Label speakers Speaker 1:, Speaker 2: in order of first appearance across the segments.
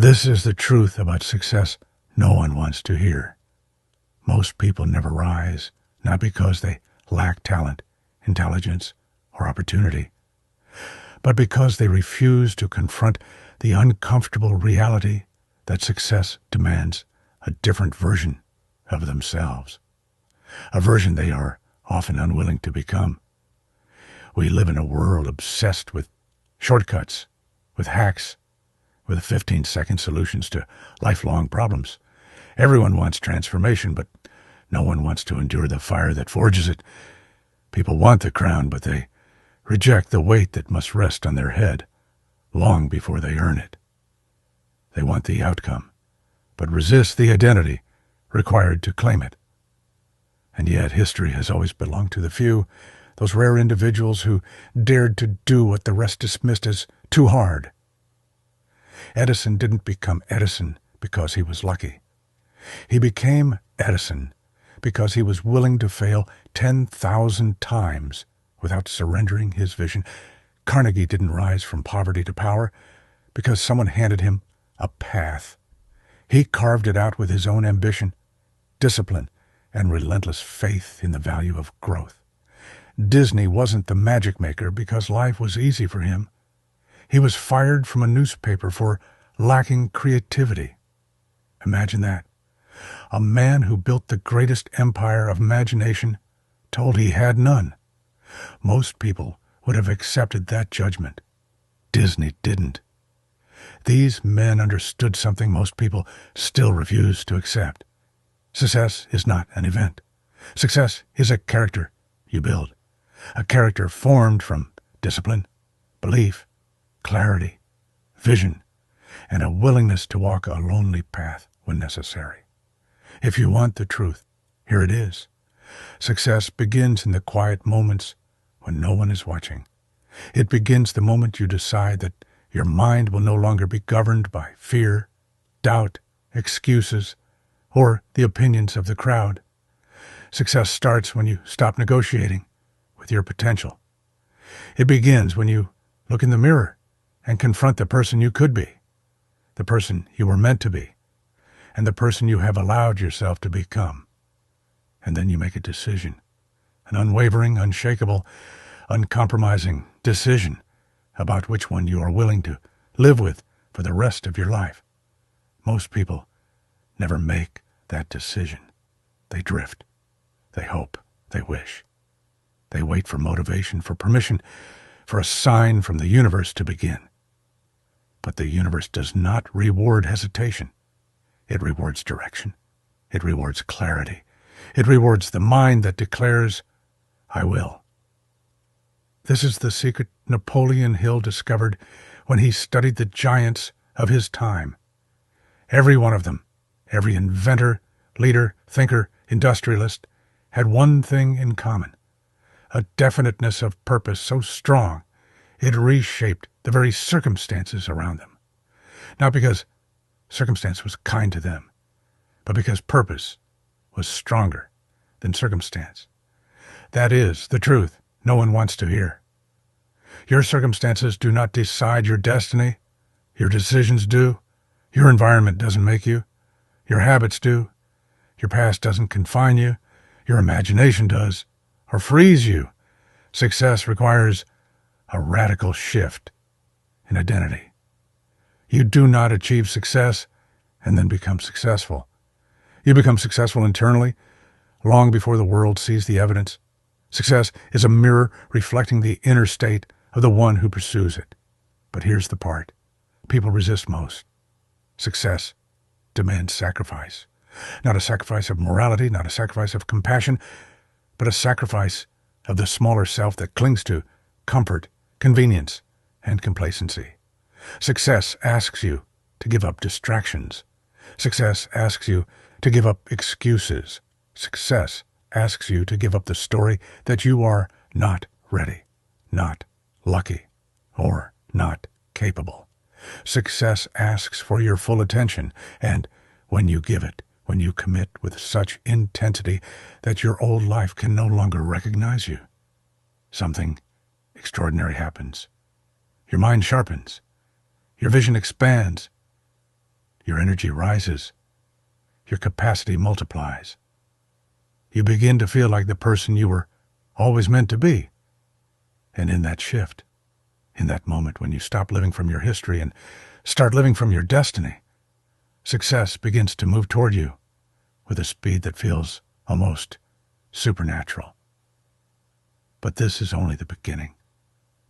Speaker 1: This is the truth about success no one wants to hear. Most people never rise, not because they lack talent, intelligence, or opportunity, but because they refuse to confront the uncomfortable reality that success demands a different version of themselves, a version they are often unwilling to become. We live in a world obsessed with shortcuts, with hacks, with 15-second solutions to lifelong problems. Everyone wants transformation, but no one wants to endure the fire that forges it. People want the crown, but they reject the weight that must rest on their head long before they earn it. They want the outcome, but resist the identity required to claim it. And yet history has always belonged to the few, those rare individuals who dared to do what the rest dismissed as too hard. Edison didn't become Edison because he was lucky. He became Edison because he was willing to fail 10,000 times without surrendering his vision. Carnegie didn't rise from poverty to power because someone handed him a path. He carved it out with his own ambition, discipline, and relentless faith in the value of growth. Disney wasn't the magic maker because life was easy for him. He was fired from a newspaper for lacking creativity. Imagine that. A man who built the greatest empire of imagination told he had none. Most people would have accepted that judgment. Disney didn't. These men understood something most people still refuse to accept. Success is not an event. Success is a character you build. A character formed from discipline, belief, clarity, vision, and a willingness to walk a lonely path when necessary. If you want the truth, here it is. Success begins in the quiet moments when no one is watching. It begins the moment you decide that your mind will no longer be governed by fear, doubt, excuses, or the opinions of the crowd. Success starts when you stop negotiating with your potential. It begins when you look in the mirror and confront the person you could be, the person you were meant to be, and the person you have allowed yourself to become. And then you make a decision, an unwavering, unshakable, uncompromising decision about which one you are willing to live with for the rest of your life. Most people never make that decision. They drift. They hope. They wish. They wait for motivation, for permission, for a sign from the universe to begin. But the universe does not reward hesitation. It rewards direction. It rewards clarity. It rewards the mind that declares, I will. This is the secret Napoleon Hill discovered when he studied the giants of his time. Every one of them, every inventor, leader, thinker, industrialist, had one thing in common: a definiteness of purpose so strong it reshaped the very circumstances around them. Not because circumstance was kind to them, but because purpose was stronger than circumstance. That is the truth no one wants to hear. Your circumstances do not decide your destiny. Your decisions do. Your environment doesn't make you. Your habits do. Your past doesn't confine you. Your imagination does, or frees you. Success requires a radical shift in identity. You do not achieve success and then become successful. You become successful internally, long before the world sees the evidence. Success is a mirror reflecting the inner state of the one who pursues it. But here's the part people resist most. Success demands sacrifice. Not a sacrifice of morality, not a sacrifice of compassion, but a sacrifice of the smaller self that clings to comfort, convenience, and complacency. Success asks you to give up distractions. Success asks you to give up excuses. Success asks you to give up the story that you are not ready, not lucky, or not capable. Success asks for your full attention, and when you give it, when you commit with such intensity that your old life can no longer recognize you, something extraordinary happens. Your mind sharpens. Your vision expands. your energy rises. Your capacity multiplies. You begin to feel like the person you were always meant to be. And in that shift, in that moment when you stop living from your history and start living from your destiny, success begins to move toward you with a speed that feels almost supernatural. But this is only the beginning,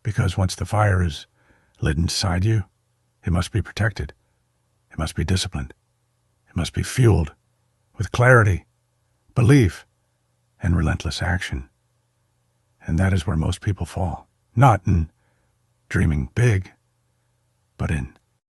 Speaker 1: because once the fire is lit inside you, it must be protected. It must be disciplined. It must be fueled with clarity, belief, and relentless action. And that is where most people fall, not in dreaming big, but in